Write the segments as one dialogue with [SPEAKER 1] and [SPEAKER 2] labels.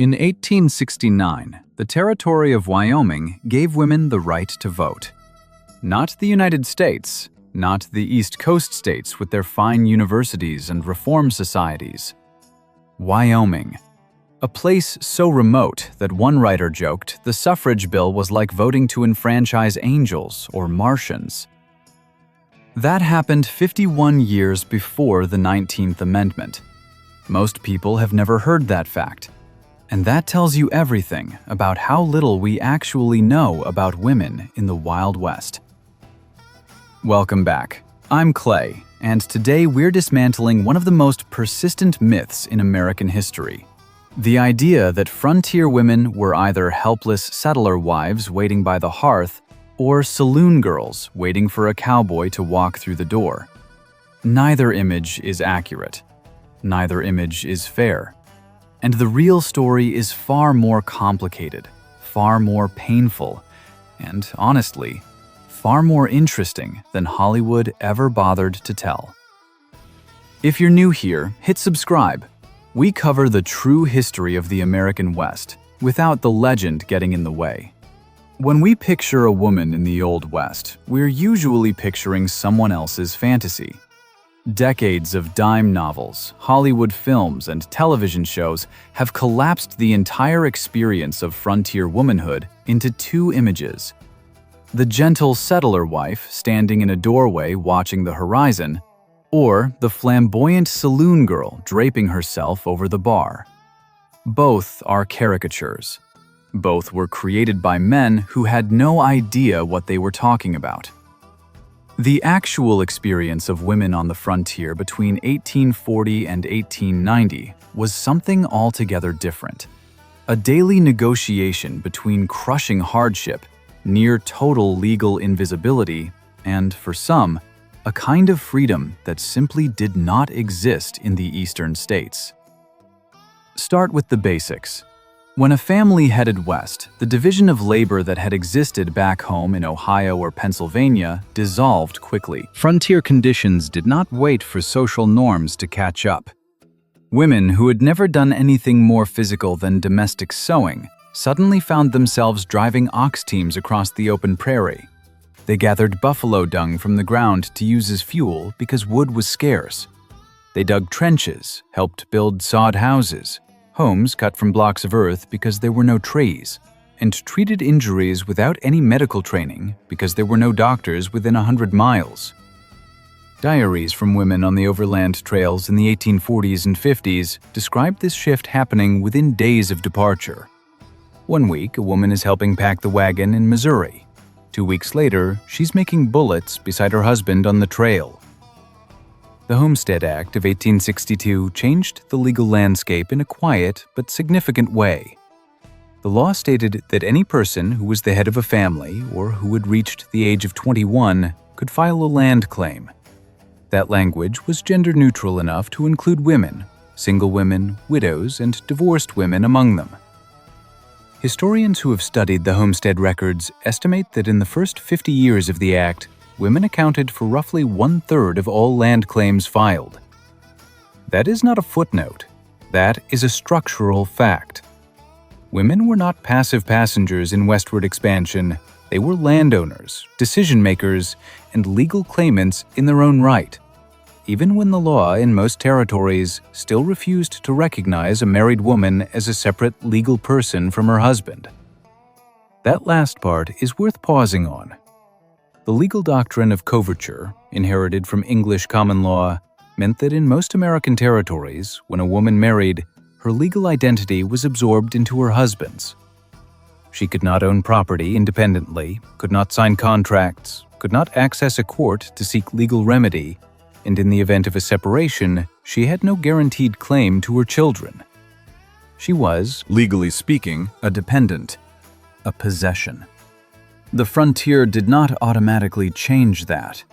[SPEAKER 1] In 1869, the territory of Wyoming gave women the right to vote. Not the United States, not the East Coast states with their fine universities and reform societies. Wyoming, a place so remote that one writer joked the suffrage bill was like voting to enfranchise angels or Martians. That happened 51 years before the 19th Amendment. Most people have never heard that fact. And that tells you everything about how little we actually know about women in the Wild West. Welcome back. I'm Clay, and today we're dismantling one of the most persistent myths in American history. The idea that frontier women were either helpless settler wives waiting by the hearth or saloon girls waiting for a cowboy to walk through the door. Neither image is accurate. Neither image is fair. And the real story is far more complicated, far more painful, and honestly, far more interesting than Hollywood ever bothered to tell. If you're new here, hit subscribe. We cover the true history of the American West, without the legend getting in the way. When we picture a woman in the Old West, we're usually picturing someone else's fantasy. Decades of dime novels, Hollywood films, and television shows have collapsed the entire experience of frontier womanhood into two images. The gentle settler wife standing in a doorway watching the horizon, or the flamboyant saloon girl draping herself over the bar. Both are caricatures. Both were created by men who had no idea what they were talking about. The actual experience of women on the frontier between 1840 and 1890 was something altogether different. A daily negotiation between crushing hardship, near total legal invisibility, and, for some, a kind of freedom that simply did not exist in the eastern states. Start with the basics. When a family headed west, the division of labor that had existed back home in Ohio or Pennsylvania dissolved quickly. Frontier conditions did not wait for social norms to catch up. Women who had never done anything more physical than domestic sewing suddenly found themselves driving ox teams across the open prairie. They gathered buffalo dung from the ground to use as fuel because wood was scarce. They dug trenches, helped build sod houses, homes cut from blocks of earth because there were no trees, and treated injuries without any medical training because there were no doctors within 100 miles. Diaries from women on the overland trails in the 1840s and 50s described this shift happening within days of departure. One week, a woman is helping pack the wagon in Missouri. 2 weeks later, she's making bullets beside her husband on the trail. The Homestead Act of 1862 changed the legal landscape in a quiet but significant way. The law stated that any person who was the head of a family or who had reached the age of 21 could file a land claim. That language was gender-neutral enough to include women, single women, widows, and divorced women among them. Historians who have studied the Homestead records estimate that in the first 50 years of the Act, women accounted for roughly 1/3 of all land claims filed. That is not a footnote. That is a structural fact. Women were not passive passengers in westward expansion. They were landowners, decision-makers, and legal claimants in their own right, even when the law in most territories still refused to recognize a married woman as a separate legal person from her husband. That last part is worth pausing on. The legal doctrine of coverture, inherited from English common law, meant that in most American territories, when a woman married, her legal identity was absorbed into her husband's. She could not own property independently, could not sign contracts, could not access a court to seek legal remedy, and in the event of a separation, she had no guaranteed claim to her children. She was, legally speaking, a dependent, a possession. The frontier did not automatically change that.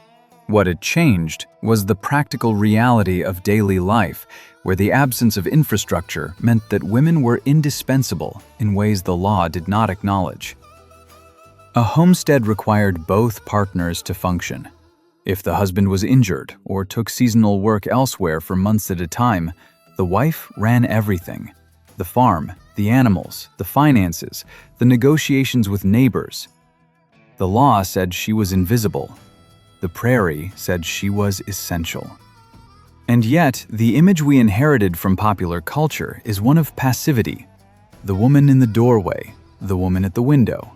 [SPEAKER 1] What it changed was the practical reality of daily life, where the absence of infrastructure meant that women were indispensable in ways the law did not acknowledge. A homestead required both partners to function. If the husband was injured or took seasonal work elsewhere for months at a time, the wife ran everything: the farm, the animals, the finances, the negotiations with neighbors. The law said she was invisible. The prairie said she was essential. And yet, the image we inherited from popular culture is one of passivity. The woman in the doorway, the woman at the window.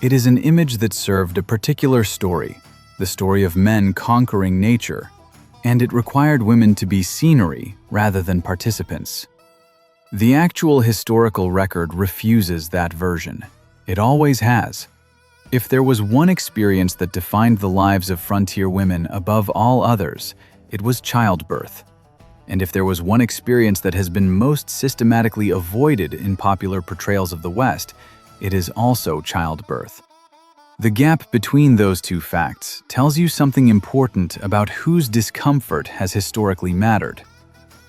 [SPEAKER 1] It is an image that served a particular story, the story of men conquering nature, and it required women to be scenery rather than participants. The actual historical record refuses that version. It always has. If there was one experience that defined the lives of frontier women above all others, it was childbirth. And if there was one experience that has been most systematically avoided in popular portrayals of the West, it is also childbirth. The gap between those two facts tells you something important about whose discomfort has historically mattered.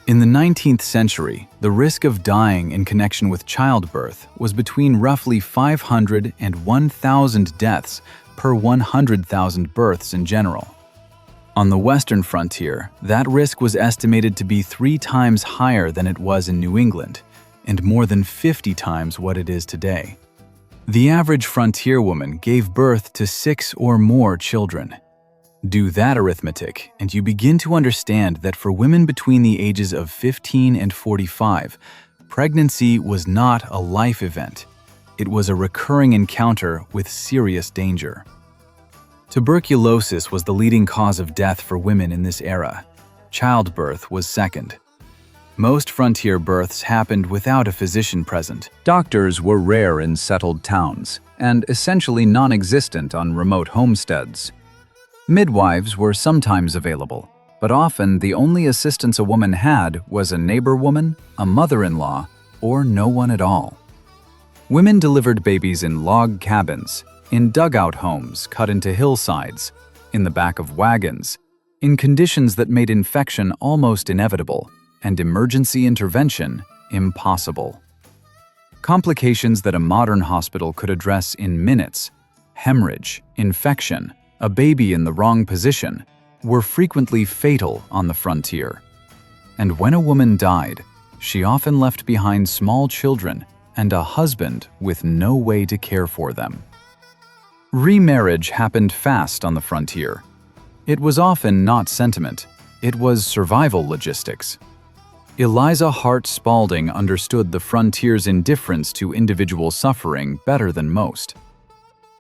[SPEAKER 1] In the 19th century, the risk of dying in connection with childbirth was between roughly 500 and 1,000 deaths per 100,000 births in general. On the western frontier, that risk was estimated to be 3 times higher than it was in New England, and more than 50 times what it is today. The average frontier woman gave birth to 6 or more children. Do that arithmetic, and you begin to understand that for women between the ages of 15 and 45, pregnancy was not a life event. It was a recurring encounter with serious danger. Tuberculosis was the leading cause of death for women in this era. Childbirth was second. Most frontier births happened without a physician present. Doctors were rare in settled towns and essentially non-existent on remote homesteads. Midwives were sometimes available, but often the only assistance a woman had was a neighbor woman, a mother-in-law, or no one at all. Women delivered babies in log cabins, in dugout homes cut into hillsides, in the back of wagons, in conditions that made infection almost inevitable and emergency intervention impossible. Complications that a modern hospital could address in minutes, hemorrhage, infection, a baby in the wrong position, were frequently fatal on the frontier. And when a woman died, she often left behind small children and a husband with no way to care for them. Remarriage happened fast on the frontier. It was often not sentiment, it was survival logistics. Eliza Hart Spalding understood the frontier's indifference to individual suffering better than most.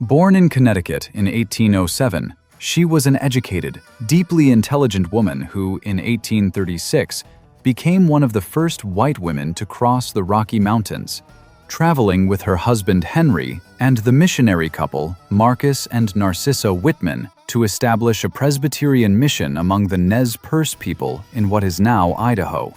[SPEAKER 1] Born in Connecticut in 1807, she was an educated, deeply intelligent woman who, in 1836, became one of the first white women to cross the Rocky Mountains, traveling with her husband Henry and the missionary couple Marcus and Narcissa Whitman to establish a Presbyterian mission among the Nez Perce people in what is now Idaho.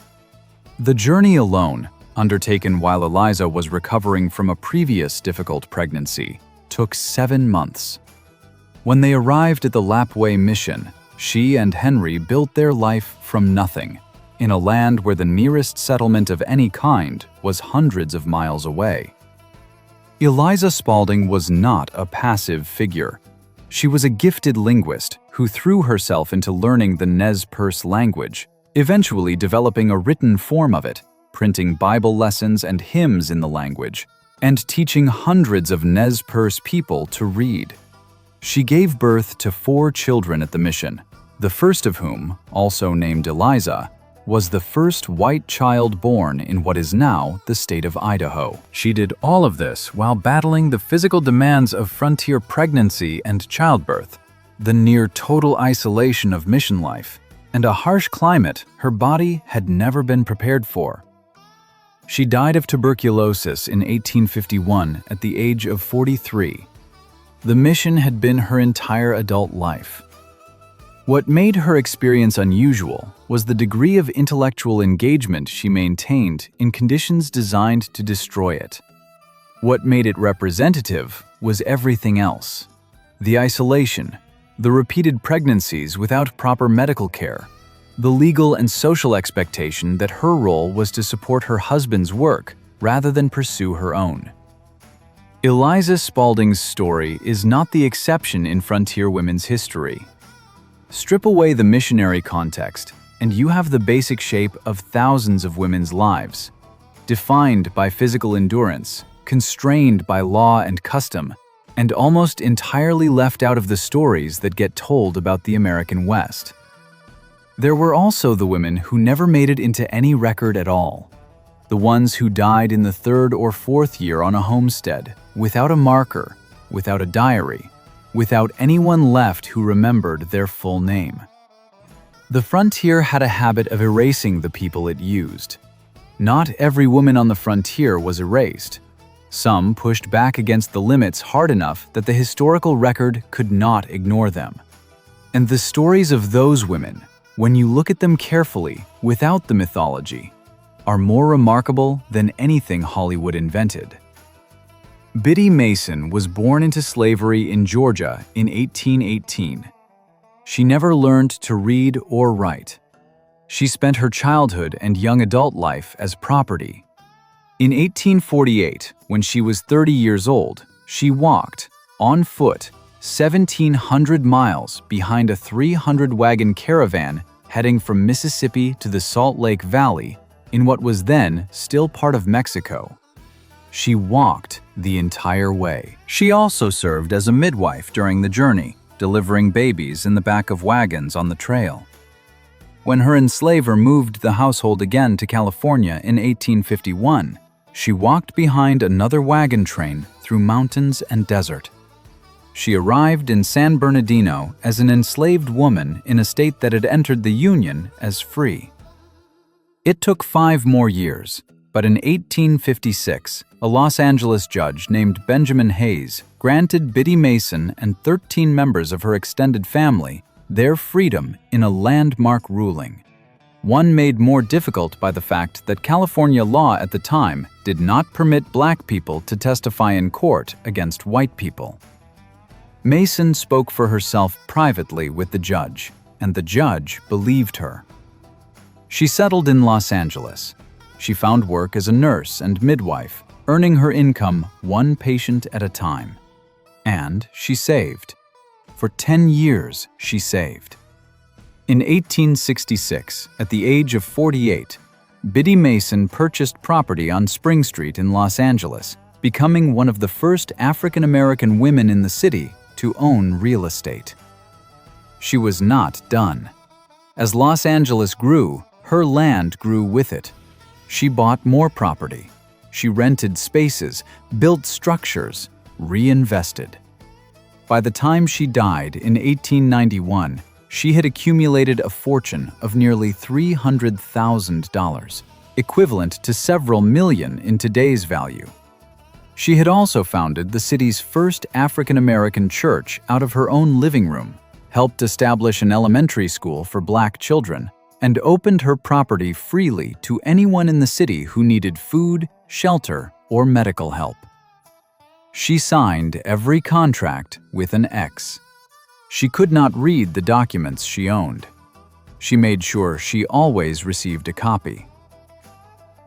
[SPEAKER 1] The journey alone, undertaken while Eliza was recovering from a previous difficult pregnancy, took 7 months. When they arrived at the Lapwai mission, she and Henry built their life from nothing, in a land where the nearest settlement of any kind was hundreds of miles away. Eliza Spalding was not a passive figure. She was a gifted linguist who threw herself into learning the Nez Perce language, eventually developing a written form of it, printing Bible lessons and hymns in the language, and teaching hundreds of Nez Perce people to read. She gave birth to 4 children at the mission, the first of whom, also named Eliza, was the first white child born in what is now the state of Idaho. She did all of this while battling the physical demands of frontier pregnancy and childbirth, the near total isolation of mission life, and a harsh climate her body had never been prepared for. She died of tuberculosis in 1851 at the age of 43. The mission had been her entire adult life. What made her experience unusual was the degree of intellectual engagement she maintained in conditions designed to destroy it. What made it representative was everything else: the isolation, the repeated pregnancies without proper medical care, the legal and social expectation that her role was to support her husband's work rather than pursue her own. Eliza Spalding's story is not the exception in frontier women's history. Strip away the missionary context, and you have the basic shape of thousands of women's lives. defined by physical endurance, constrained by law and custom, and almost entirely left out of the stories that get told about the American West. There were also the women who never made it into any record at all. The ones who died in the third or fourth year on a homestead, without a marker, without a diary, without anyone left who remembered their full name. The frontier had a habit of erasing the people it used. Not every woman on the frontier was erased. Some pushed back against the limits hard enough that the historical record could not ignore them. And the stories of those women, when you look at them carefully, without the mythology, are more remarkable than anything Hollywood invented. Biddy Mason was born into slavery in Georgia in 1818. She never learned to read or write. She spent her childhood and young adult life as property. In 1848, when she was 30 years old, she walked, on foot, 1,700 miles behind a 300-wagon caravan heading from Mississippi to the Salt Lake Valley in what was then still part of Mexico. She walked the entire way. She also served as a midwife during the journey, delivering babies in the back of wagons on the trail. When her enslaver moved the household again to California in 1851, she walked behind another wagon train through mountains and desert. She arrived in San Bernardino as an enslaved woman in a state that had entered the Union as free. It took 5 more years, but in 1856, a Los Angeles judge named Benjamin Hayes granted Biddy Mason and 13 members of her extended family their freedom in a landmark ruling. One made more difficult by the fact that California law at the time did not permit black people to testify in court against white people. Mason spoke for herself privately with the judge, and the judge believed her. She settled in Los Angeles. She found work as a nurse and midwife, earning her income one patient at a time. And she saved. For 10 years, she saved. In 1866, at the age of 48, Biddy Mason purchased property on Spring Street in Los Angeles, becoming one of the first African-American women in the city to own real estate. She was not done. As Los Angeles grew, her land grew with it. She bought more property. She rented spaces, built structures, reinvested. By the time she died in 1891, she had accumulated a fortune of nearly $300,000, equivalent to several million in today's value. She had also founded the city's first African-American church out of her own living room, helped establish an elementary school for black children, and opened her property freely to anyone in the city who needed food, shelter, or medical help. She signed every contract with an X. She could not read the documents she owned. She made sure she always received a copy.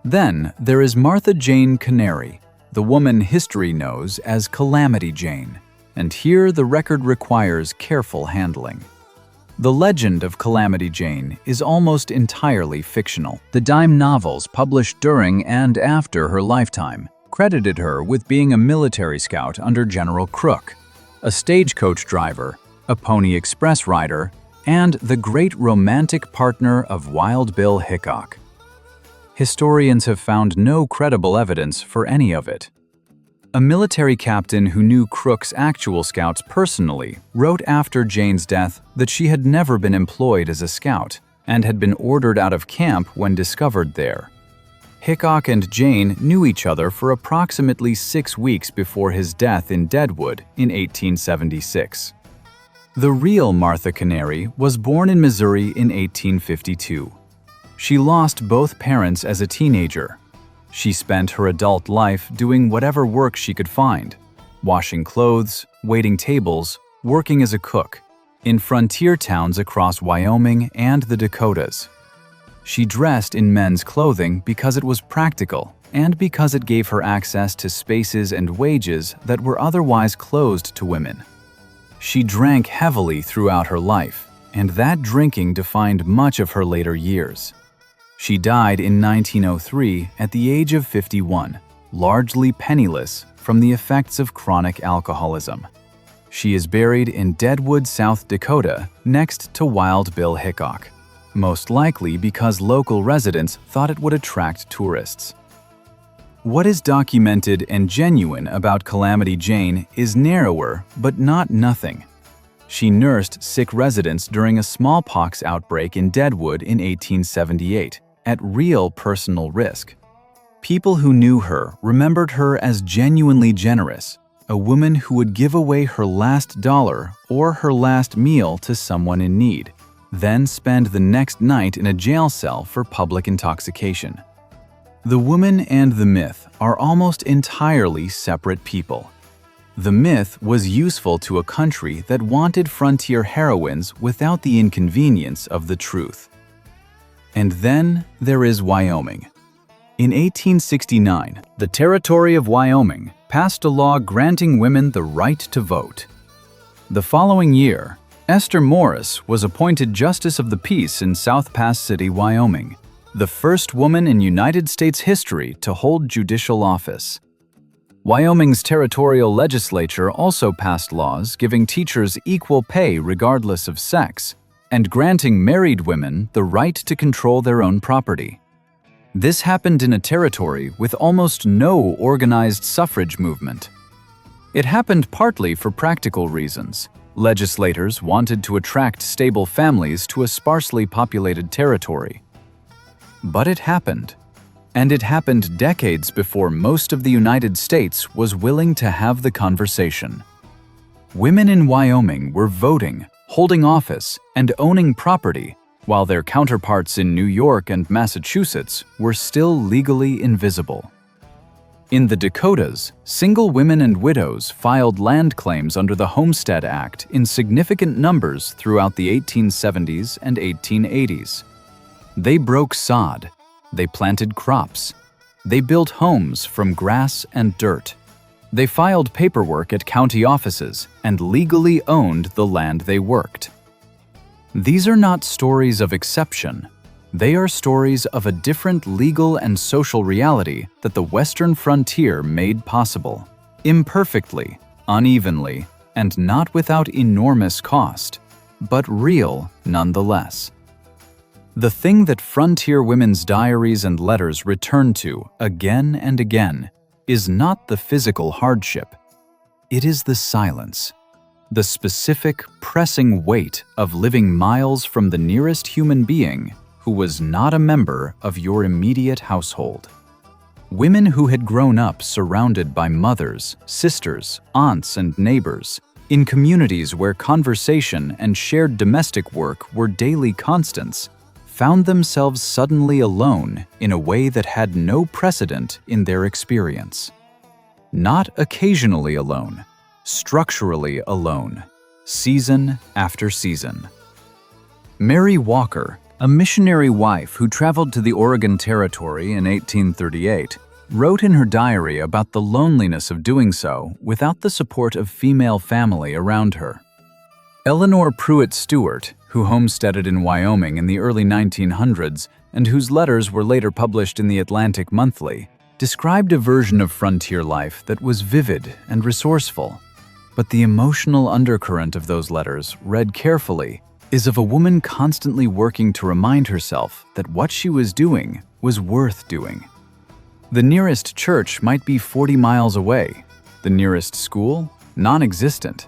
[SPEAKER 1] Then there is Martha Jane Canary, the woman history knows as Calamity Jane, and here the record requires careful handling. The legend of Calamity Jane is almost entirely fictional. The dime novels published during and after her lifetime credited her with being a military scout under General Crook, a stagecoach driver, a Pony Express rider, and the great romantic partner of Wild Bill Hickok. Historians have found no credible evidence for any of it. A military captain who knew Crook's actual scouts personally wrote after Jane's death that she had never been employed as a scout and had been ordered out of camp when discovered there. Hickok and Jane knew each other for approximately 6 weeks before his death in Deadwood in 1876. The real Martha Canary was born in Missouri in 1852. She lost both parents as a teenager. She spent her adult life doing whatever work she could find, washing clothes, waiting tables, working as a cook, in frontier towns across Wyoming and the Dakotas. She dressed in men's clothing because it was practical and because it gave her access to spaces and wages that were otherwise closed to women. She drank heavily throughout her life, and that drinking defined much of her later years. She died in 1903 at the age of 51, largely penniless from the effects of chronic alcoholism. She is buried in Deadwood, South Dakota, next to Wild Bill Hickok, most likely because local residents thought it would attract tourists. What is documented and genuine about Calamity Jane is narrower, but not nothing. She nursed sick residents during a smallpox outbreak in Deadwood in 1878, at real personal risk. People who knew her remembered her as genuinely generous, a woman who would give away her last dollar or her last meal to someone in need, then spend the next night in a jail cell for public intoxication. The woman and the myth are almost entirely separate people. The myth was useful to a country that wanted frontier heroines without the inconvenience of the truth. And then there is Wyoming. In 1869, the territory of Wyoming passed a law granting women the right to vote. The following year, Esther Morris was appointed Justice of the Peace in South Pass City, Wyoming, the first woman in United States history to hold judicial office. Wyoming's territorial legislature also passed laws giving teachers equal pay regardless of sex and granting married women the right to control their own property. This happened in a territory with almost no organized suffrage movement. It happened partly for practical reasons. Legislators wanted to attract stable families to a sparsely populated territory. But it happened. And it happened decades before most of the United States was willing to have the conversation. Women in Wyoming were voting, holding office, and owning property, while their counterparts in New York and Massachusetts were still legally invisible. In the Dakotas, single women and widows filed land claims under the Homestead Act in significant numbers throughout the 1870s and 1880s. They broke sod. They planted crops. They built homes from grass and dirt. They filed paperwork at county offices and legally owned the land they worked. These are not stories of exception. They are stories of a different legal and social reality that the Western frontier made possible, imperfectly, unevenly, and not without enormous cost, but real nonetheless. The thing that frontier women's diaries and letters return to again and again is not the physical hardship. It is the silence, the specific, pressing weight of living miles from the nearest human being who was not a member of your immediate household. Women who had grown up surrounded by mothers, sisters, aunts, and neighbors, in communities where conversation and shared domestic work were daily constants, found themselves suddenly alone in a way that had no precedent in their experience. Not occasionally alone, structurally alone, season after season. Mary Walker, a missionary wife who traveled to the Oregon Territory in 1838, wrote in her diary about the loneliness of doing so without the support of female family around her. Eleanor Pruitt Stewart, who homesteaded in Wyoming in the early 1900s and whose letters were later published in the Atlantic Monthly, described a version of frontier life that was vivid and resourceful. But the emotional undercurrent of those letters, read carefully, is of a woman constantly working to remind herself that what she was doing was worth doing. The nearest church might be 40 miles away, the nearest school, non-existent.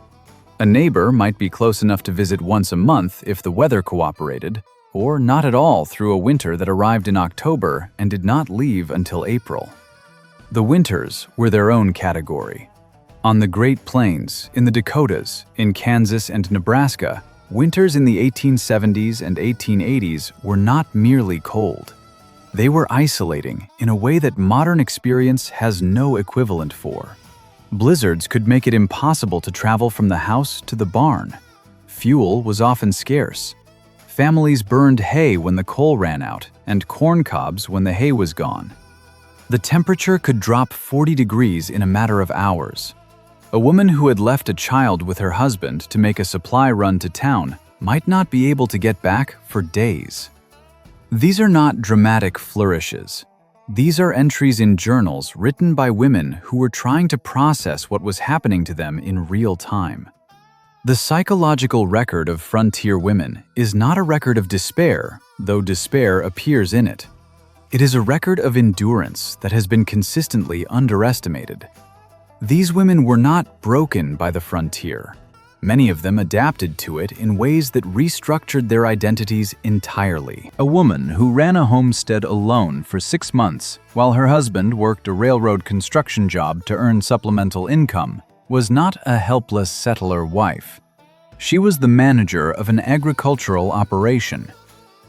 [SPEAKER 1] A neighbor might be close enough to visit once a month if the weather cooperated, or not at all through a winter that arrived in October and did not leave until April. The winters were their own category. On the Great Plains, in the Dakotas, in Kansas and Nebraska, winters in the 1870s and 1880s were not merely cold. They were isolating in a way that modern experience has no equivalent for. Blizzards could make it impossible to travel from the house to the barn. Fuel was often scarce. Families burned hay when the coal ran out and corn cobs when the hay was gone. The temperature could drop 40 degrees in a matter of hours. A woman who had left a child with her husband to make a supply run to town might not be able to get back for days. These are not dramatic flourishes. These are entries in journals written by women who were trying to process what was happening to them in real time. The psychological record of frontier women is not a record of despair, though despair appears in it. It is a record of endurance that has been consistently underestimated. These women were not broken by the frontier. Many of them adapted to it in ways that restructured their identities entirely. A woman who ran a homestead alone for 6 months while her husband worked a railroad construction job to earn supplemental income was not a helpless settler wife. She was the manager of an agricultural operation.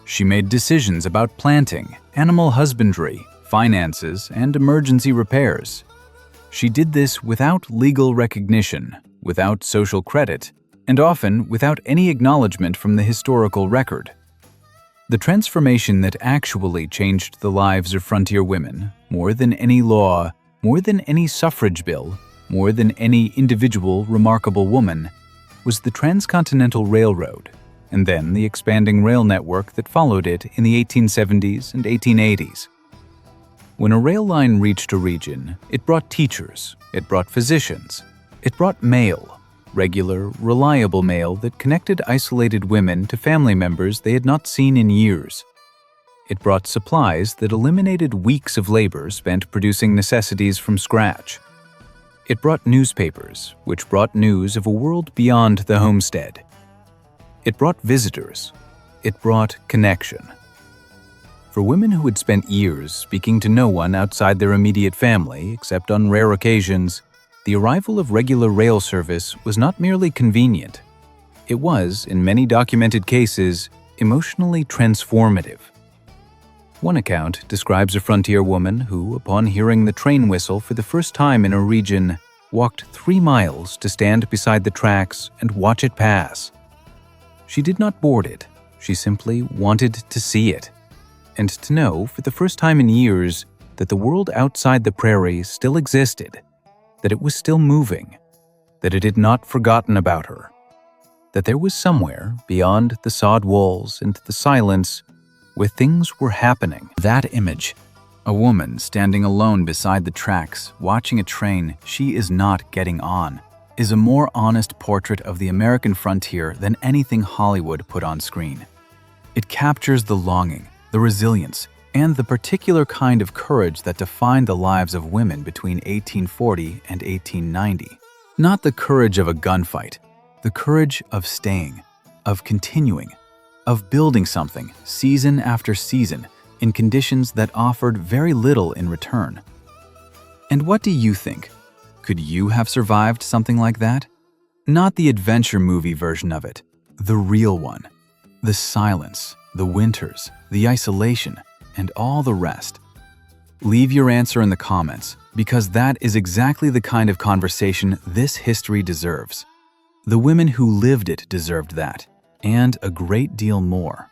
[SPEAKER 1] She made decisions about planting, animal husbandry, finances, and emergency repairs. She did this without legal recognition, without social credit, and often without any acknowledgement from the historical record. The transformation that actually changed the lives of frontier women, more than any law, more than any suffrage bill, more than any individual remarkable woman, was the Transcontinental Railroad, and then the expanding rail network that followed it in the 1870s and 1880s. When a rail line reached a region, it brought teachers, it brought physicians, it brought mail, regular, reliable mail that connected isolated women to family members they had not seen in years. It brought supplies that eliminated weeks of labor spent producing necessities from scratch. It brought newspapers, which brought news of a world beyond the homestead. It brought visitors. It brought connection. For women who had spent years speaking to no one outside their immediate family, except on rare occasions, the arrival of regular rail service was not merely convenient. It was, in many documented cases, emotionally transformative. One account describes a frontier woman who, upon hearing the train whistle for the first time in a region, walked 3 miles to stand beside the tracks and watch it pass. She did not board it, she simply wanted to see it, and to know, for the first time in years, that the world outside the prairie still existed, that it was still moving, that it had not forgotten about her, that there was somewhere beyond the sod walls and the silence where things were happening. That image, a woman standing alone beside the tracks, watching a train she is not getting on, is a more honest portrait of the American frontier than anything Hollywood put on screen. It captures the longing, the resilience, and the particular kind of courage that defined the lives of women between 1840 and 1890. Not the courage of a gunfight, the courage of staying, of continuing, of building something season after season in conditions that offered very little in return. And what do you think? Could you have survived something like that? Not the adventure movie version of it, the real one. The silence, the winters, the isolation, and all the rest. Leave your answer in the comments, because that is exactly the kind of conversation this history deserves. The women who lived it deserved that, and a great deal more.